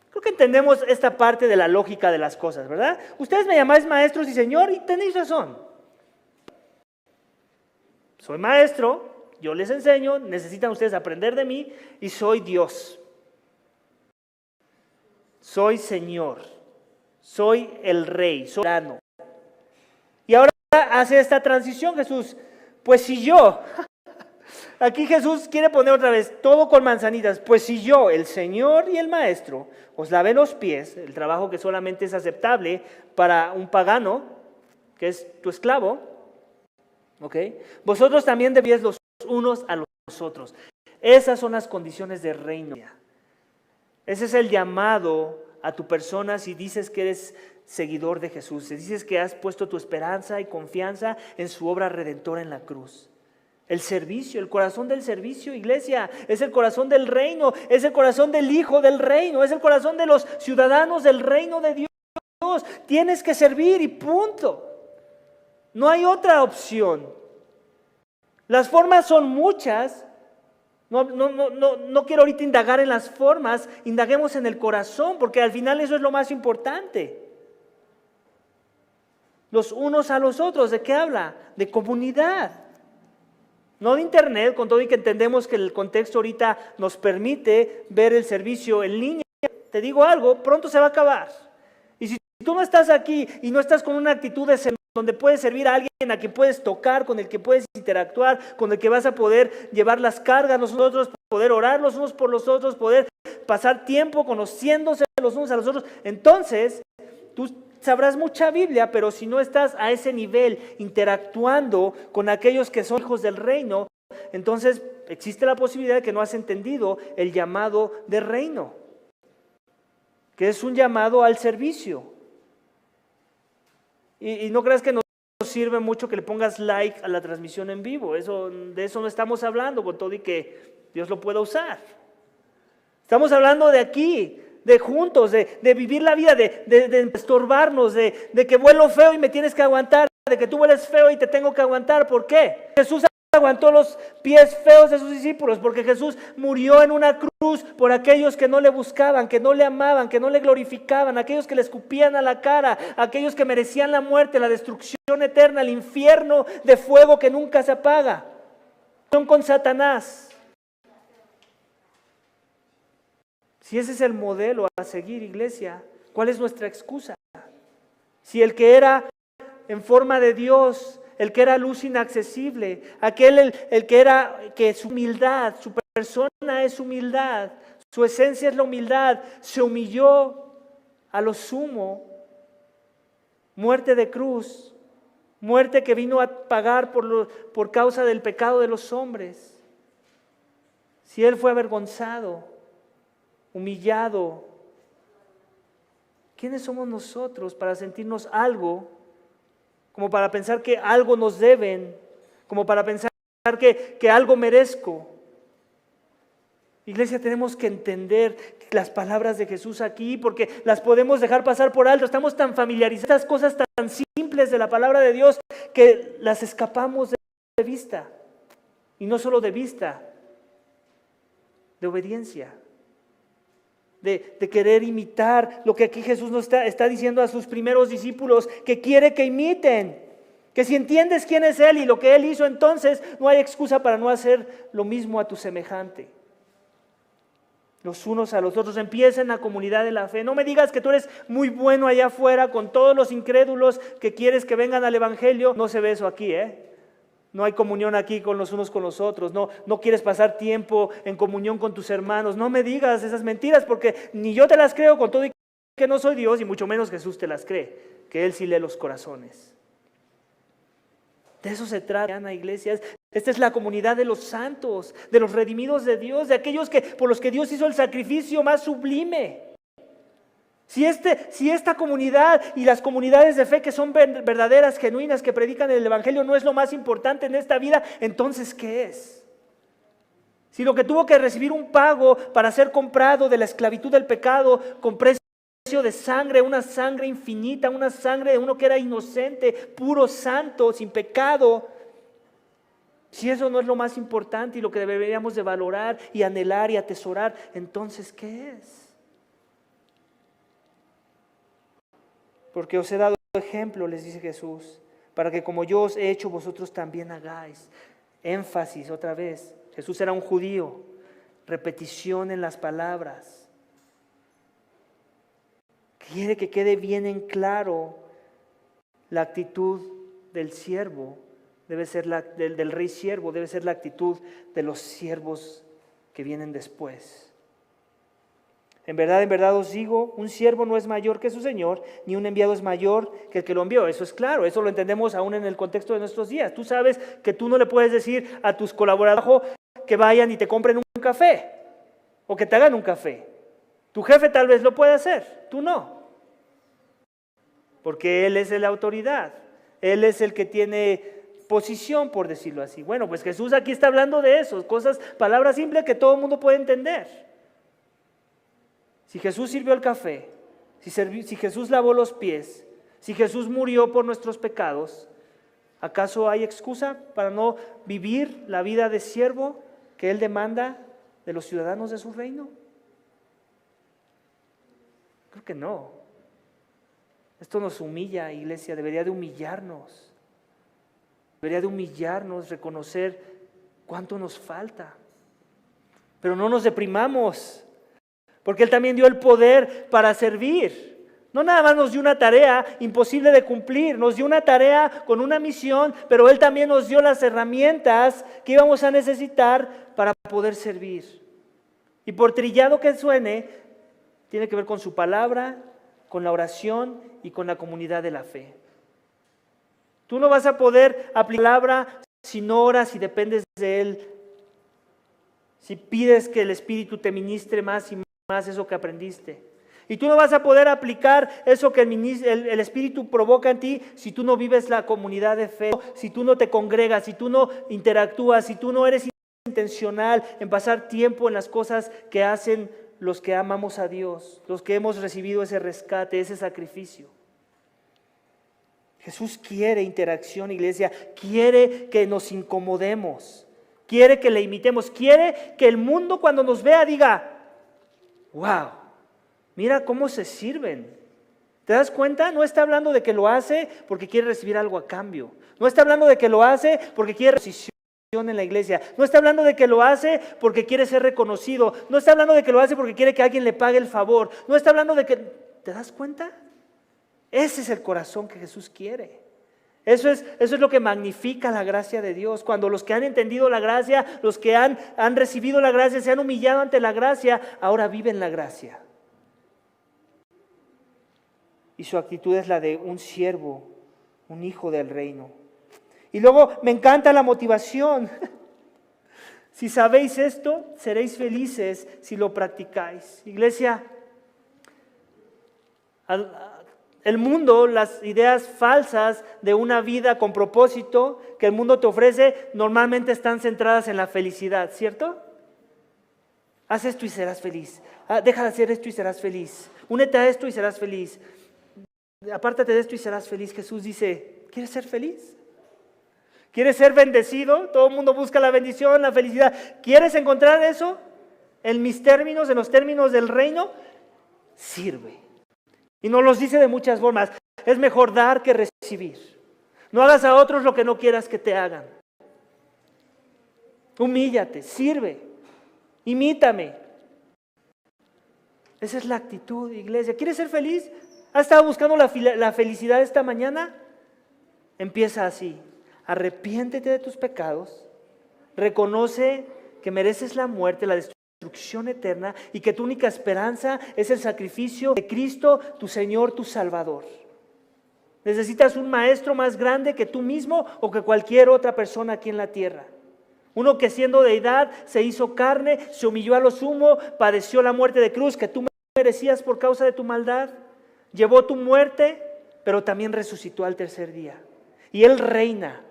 Speaker 1: creo que entendemos esta parte de la lógica de las cosas, ¿verdad? Ustedes me llamáis maestros y Señor y tenéis razón. Soy maestro, yo les enseño, necesitan ustedes aprender de mí y soy Dios. Soy Señor, soy el Rey, soy soberano. Y ahora hace esta transición Jesús, pues si yo, aquí Jesús quiere poner otra vez todo con manzanitas, pues si yo, el Señor y el Maestro, os lavé los pies, el trabajo que solamente es aceptable para un pagano, que es tu esclavo, ¿ok? Vosotros también debíais los unos a los otros. Esas son las condiciones de reino. Ese es el llamado a tu persona si dices que eres seguidor de Jesús, si dices que has puesto tu esperanza y confianza en su obra redentora en la cruz. El servicio, el corazón del servicio, iglesia, es el corazón del reino, es el corazón del Hijo del reino, es el corazón de los ciudadanos del reino de Dios. Tienes que servir y punto. No hay otra opción. Las formas son muchas. No quiero ahorita indagar en las formas, indaguemos en el corazón, porque al final eso es lo más importante. Los unos a los otros, ¿de qué habla? De comunidad. No de internet, con todo y que entendemos que el contexto ahorita nos permite ver el servicio en línea. Te digo algo, pronto se va a acabar. Y si tú no estás aquí y no estás con una actitud de donde puedes servir a alguien a quien puedes tocar, con el que puedes interactuar, con el que vas a poder llevar las cargas los otros, poder orar los unos por los otros, poder pasar tiempo conociéndose los unos a los otros, entonces tú sabrás mucha Biblia, pero si no estás a ese nivel interactuando con aquellos que son hijos del reino, entonces existe la posibilidad de que no has entendido el llamado de reino, que es un llamado al servicio. Y no creas que nos sirve mucho que le pongas like a la transmisión en vivo, de eso no estamos hablando, con todo y que Dios lo pueda usar. Estamos hablando de aquí, de juntos, de vivir la vida, de estorbarnos, de que vuelo feo y me tienes que aguantar, de que tú vueles feo y te tengo que aguantar. ¿Por qué? Jesús aguantó los pies feos de sus discípulos, porque Jesús murió en una cruz por aquellos que no le buscaban, que no le amaban, que no le glorificaban, aquellos que le escupían a la cara, aquellos que merecían la muerte, la destrucción eterna, el infierno de fuego que nunca se apaga. Son con Satanás. Si ese es el modelo a seguir, iglesia, ¿cuál es nuestra excusa? Si el que era en forma de Dios, el que era luz inaccesible, aquel que su humildad, su persona es humildad, su esencia es la humildad, se humilló a lo sumo, muerte de cruz, muerte que vino a pagar por causa del pecado de los hombres. Si Él fue avergonzado, humillado, ¿quiénes somos nosotros para sentirnos algo? Como para pensar que algo nos deben, como para pensar que algo merezco. Iglesia, tenemos que entender las palabras de Jesús aquí, porque las podemos dejar pasar por alto. Estamos tan familiarizados, estas cosas tan simples de la palabra de Dios, que las escapamos de vista. Y no solo de vista, de obediencia. De querer imitar lo que aquí Jesús nos está diciendo a sus primeros discípulos, que quiere que imiten, que si entiendes quién es Él y lo que Él hizo, entonces no hay excusa para no hacer lo mismo a tu semejante. Los unos a los otros, empieza en la comunidad de la fe. No me digas que tú eres muy bueno allá afuera con todos los incrédulos que quieres que vengan al Evangelio. No se ve eso aquí, No hay comunión aquí con los unos con los otros, no quieres pasar tiempo en comunión con tus hermanos. No me digas esas mentiras, porque ni yo te las creo, con todo y que no soy Dios, y mucho menos Jesús te las cree, que Él sí lee los corazones. De eso se trata, iglesias. Esta es la comunidad de los santos, de los redimidos de Dios, de aquellos por los que Dios hizo el sacrificio más sublime. Si esta comunidad y las comunidades de fe que son verdaderas, genuinas, que predican el Evangelio no es lo más importante en esta vida, entonces ¿qué es? Si lo que tuvo que recibir un pago para ser comprado de la esclavitud del pecado con precio de sangre, una sangre infinita, una sangre de uno que era inocente, puro, santo, sin pecado, si eso no es lo más importante y lo que deberíamos de valorar y anhelar y atesorar, entonces ¿qué es? Porque os he dado ejemplo, les dice Jesús, para que como yo os he hecho, vosotros también hagáis. Énfasis otra vez. Jesús era un judío. Repetición en las palabras. Quiere que quede bien en claro la actitud del siervo. Debe ser del rey siervo, debe ser la actitud de los siervos que vienen después. En verdad os digo, un siervo no es mayor que su señor, ni un enviado es mayor que el que lo envió. Eso es claro, eso lo entendemos aún en el contexto de nuestros días. Tú sabes que tú no le puedes decir a tus colaboradores que vayan y te compren un café, o que te hagan un café. Tu jefe tal vez lo puede hacer, tú no. Porque él es la autoridad, él es el que tiene posición, por decirlo así. Bueno, pues Jesús aquí está hablando de eso, palabras simples que todo el mundo puede entender. Si Jesús sirvió el café, si Jesús lavó los pies, si Jesús murió por nuestros pecados, ¿acaso hay excusa para no vivir la vida de siervo que Él demanda de los ciudadanos de su reino? Creo que no. Esto nos humilla, iglesia, debería de humillarnos. Debería de humillarnos, reconocer cuánto nos falta. Pero no nos deprimamos. Porque Él también dio el poder para servir. No nada más nos dio una tarea imposible de cumplir, nos dio una tarea con una misión, pero Él también nos dio las herramientas que íbamos a necesitar para poder servir. Y por trillado que suene, tiene que ver con su palabra, con la oración y con la comunidad de la fe. Tú no vas a poder aplicar la palabra si no oras y dependes de Él. Si pides que el Espíritu te ministre más y más eso que aprendiste. Y tú no vas a poder aplicar eso que el Espíritu provoca en ti si tú no vives la comunidad de fe, si tú no te congregas, si tú no interactúas, si tú no eres intencional en pasar tiempo en las cosas que hacen los que amamos a Dios, los que hemos recibido ese rescate, ese sacrificio. Jesús quiere interacción, iglesia, quiere que nos incomodemos, quiere que le imitemos, quiere que el mundo cuando nos vea diga: wow, mira cómo se sirven. ¿Te das cuenta? No está hablando de que lo hace porque quiere recibir algo a cambio. No está hablando de que lo hace porque quiere posición en la iglesia. No está hablando de que lo hace porque quiere ser reconocido. No está hablando de que lo hace porque quiere que alguien le pague el favor. No está hablando de que... ¿Te das cuenta? Ese es el corazón que Jesús quiere. Eso es lo que magnifica la gracia de Dios. Cuando los que han entendido la gracia, los que han recibido la gracia, se han humillado ante la gracia, ahora viven la gracia. Y su actitud es la de un siervo, un hijo del reino. Y luego me encanta la motivación. Si sabéis esto, seréis felices si lo practicáis. Iglesia, el mundo, las ideas falsas de una vida con propósito que el mundo te ofrece, normalmente están centradas en la felicidad, ¿cierto? Haz esto y serás feliz. Deja de hacer esto y serás feliz. Únete a esto y serás feliz. Apártate de esto y serás feliz. Jesús dice: ¿quieres ser feliz? ¿Quieres ser bendecido? Todo el mundo busca la bendición, la felicidad. ¿Quieres encontrar eso? En mis términos, en los términos del reino, sirve. Y nos los dice de muchas formas. Es mejor dar que recibir. No hagas a otros lo que no quieras que te hagan. Humíllate, sirve, imítame. Esa es la actitud, iglesia. ¿Quieres ser feliz? ¿Has estado buscando la felicidad esta mañana? Empieza así. Arrepiéntete de tus pecados. Reconoce que mereces la muerte, la destrucción eterna, y que tu única esperanza es el sacrificio de Cristo, tu Señor, tu Salvador. Necesitas un maestro más grande que tú mismo o que cualquier otra persona aquí en la tierra. Uno que siendo deidad se hizo carne, se humilló a lo sumo, padeció la muerte de cruz que tú merecías por causa de tu maldad, llevó tu muerte, pero también resucitó al tercer día. Y Él reina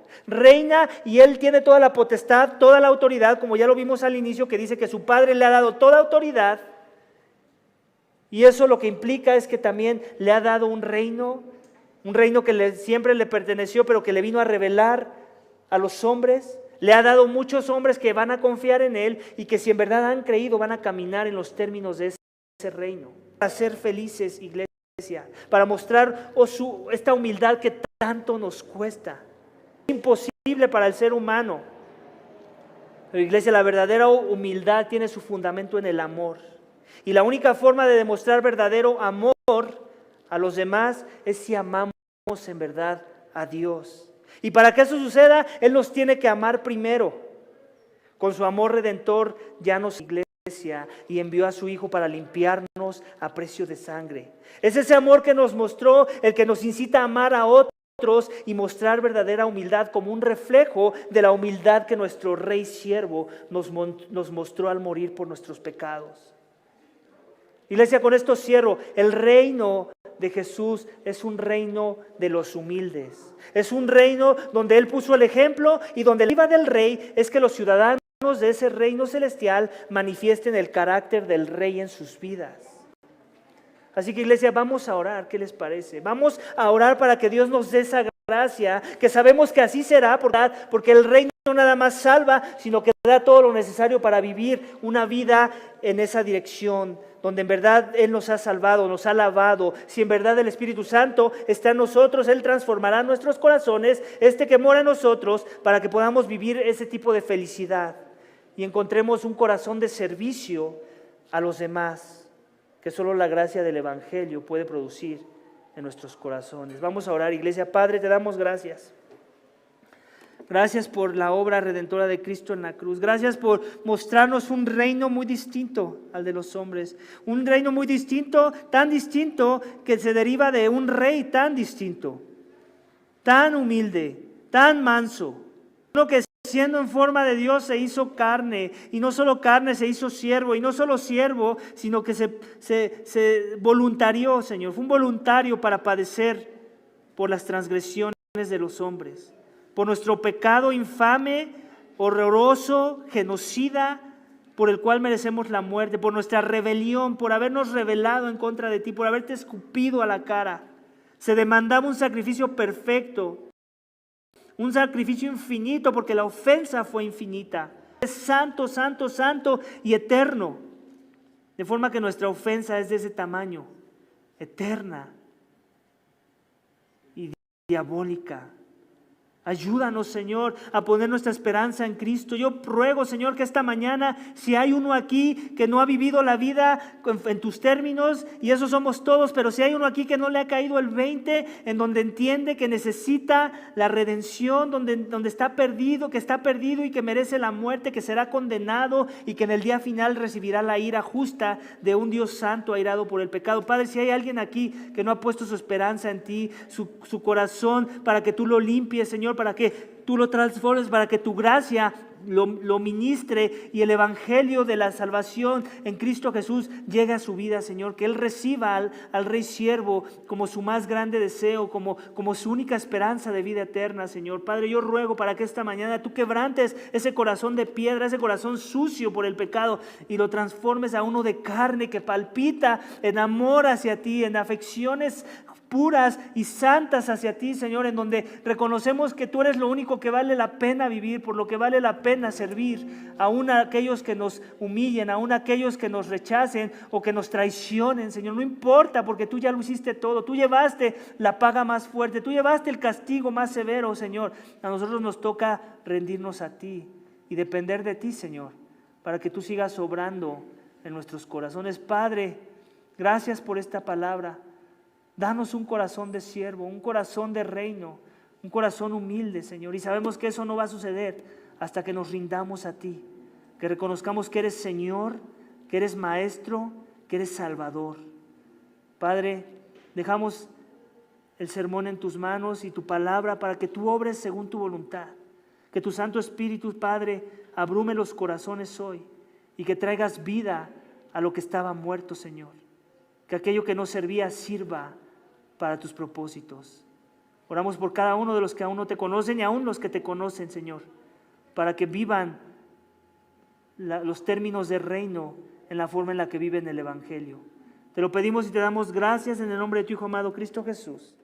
Speaker 1: y Él tiene toda la potestad, toda la autoridad, como ya lo vimos al inicio, que dice que su Padre le ha dado toda autoridad. Y eso lo que implica es que también le ha dado un reino que siempre le perteneció, pero que le vino a revelar a los hombres. Le ha dado muchos hombres que van a confiar en Él y que si en verdad han creído van a caminar en los términos de ese reino. Para ser felices, iglesia, para mostrar esta humildad que tanto nos cuesta. Es imposible para el ser humano. Pero iglesia, la verdadera humildad tiene su fundamento en el amor. Y la única forma de demostrar verdadero amor a los demás es si amamos en verdad a Dios. Y para que eso suceda, Él nos tiene que amar primero. Con su amor redentor ya nos iglesia y envió a su Hijo para limpiarnos a precio de sangre. Es ese amor que nos mostró, el que nos incita a amar a otros y mostrar verdadera humildad como un reflejo de la humildad que nuestro Rey Siervo nos mostró al morir por nuestros pecados. Iglesia, con esto cierro. El reino de Jesús es un reino de los humildes. Es un reino donde Él puso el ejemplo y donde la iba del Rey es que los ciudadanos de ese reino celestial manifiesten el carácter del Rey en sus vidas. Así que iglesia, vamos a orar, ¿qué les parece? Vamos a orar para que Dios nos dé esa gracia, que sabemos que así será, porque el reino no nada más salva, sino que da todo lo necesario para vivir una vida en esa dirección, donde en verdad Él nos ha salvado, nos ha lavado. Si en verdad el Espíritu Santo está en nosotros, Él transformará nuestros corazones, que mora en nosotros, para que podamos vivir ese tipo de felicidad y encontremos un corazón de servicio a los demás, que solo la gracia del Evangelio puede producir en nuestros corazones. Vamos a orar, iglesia. Padre, te damos gracias. Gracias por la obra redentora de Cristo en la cruz. Gracias por mostrarnos un reino muy distinto al de los hombres. Un reino muy distinto, tan distinto que se deriva de un rey tan distinto, tan humilde, tan manso. Uno que siendo en forma de Dios se hizo carne, y no solo carne, se hizo siervo, y no solo siervo, sino que se voluntarió, Señor. Fue un voluntario para padecer por las transgresiones de los hombres, por nuestro pecado infame, horroroso, genocida, por el cual merecemos la muerte, por nuestra rebelión, por habernos rebelado en contra de ti, por haberte escupido a la cara. Se demandaba un sacrificio perfecto, un sacrificio infinito, porque la ofensa fue infinita. Es santo, santo, santo y eterno, de forma que nuestra ofensa es de ese tamaño, eterna y diabólica. Ayúdanos, Señor, a poner nuestra esperanza en Cristo. Yo ruego, Señor, que esta mañana, si hay uno aquí que no ha vivido la vida en tus términos, y esos somos todos, pero si hay uno aquí que no le ha caído el 20, en donde entiende que necesita la redención, donde está perdido, y que merece la muerte, que será condenado y que en el día final recibirá la ira justa de un Dios santo airado por el pecado. Padre, si hay alguien aquí que no ha puesto su esperanza en ti, su corazón, para que tú lo limpies, Señor, para que tú lo transformes, para que tu gracia lo ministre y el evangelio de la salvación en Cristo Jesús llegue a su vida, Señor, que Él reciba al Rey Siervo como su más grande deseo, como su única esperanza de vida eterna, Señor. Padre, yo ruego para que esta mañana tú quebrantes ese corazón de piedra, ese corazón sucio por el pecado, y lo transformes a uno de carne que palpita en amor hacia ti, en afecciones puras y santas hacia ti, Señor, en donde reconocemos que tú eres lo único que vale la pena vivir, por lo que vale la pena servir, aún a aquellos que nos humillen, aún a aquellos que nos rechacen o que nos traicionen, Señor. No importa, porque tú ya lo hiciste todo. Tú llevaste la paga más fuerte, tú llevaste el castigo más severo, Señor. A nosotros nos toca rendirnos a ti y depender de ti, Señor, para que tú sigas obrando en nuestros corazones. Padre, gracias por esta palabra. Danos un corazón de siervo, un corazón de reino, un corazón humilde, Señor. Y sabemos que eso no va a suceder hasta que nos rindamos a ti, que reconozcamos que eres Señor, que eres Maestro, que eres Salvador. Padre, dejamos el sermón en tus manos y tu palabra para que tú obres según tu voluntad. Que tu Santo Espíritu, Padre, abrume los corazones hoy y que traigas vida a lo que estaba muerto, Señor. Que aquello que no servía sirva para tus propósitos. Oramos por cada uno de los que aún no te conocen y aún los que te conocen, Señor, para que vivan los términos del reino en la forma en la que viven el Evangelio. Te lo pedimos y te damos gracias en el nombre de tu Hijo amado Cristo Jesús.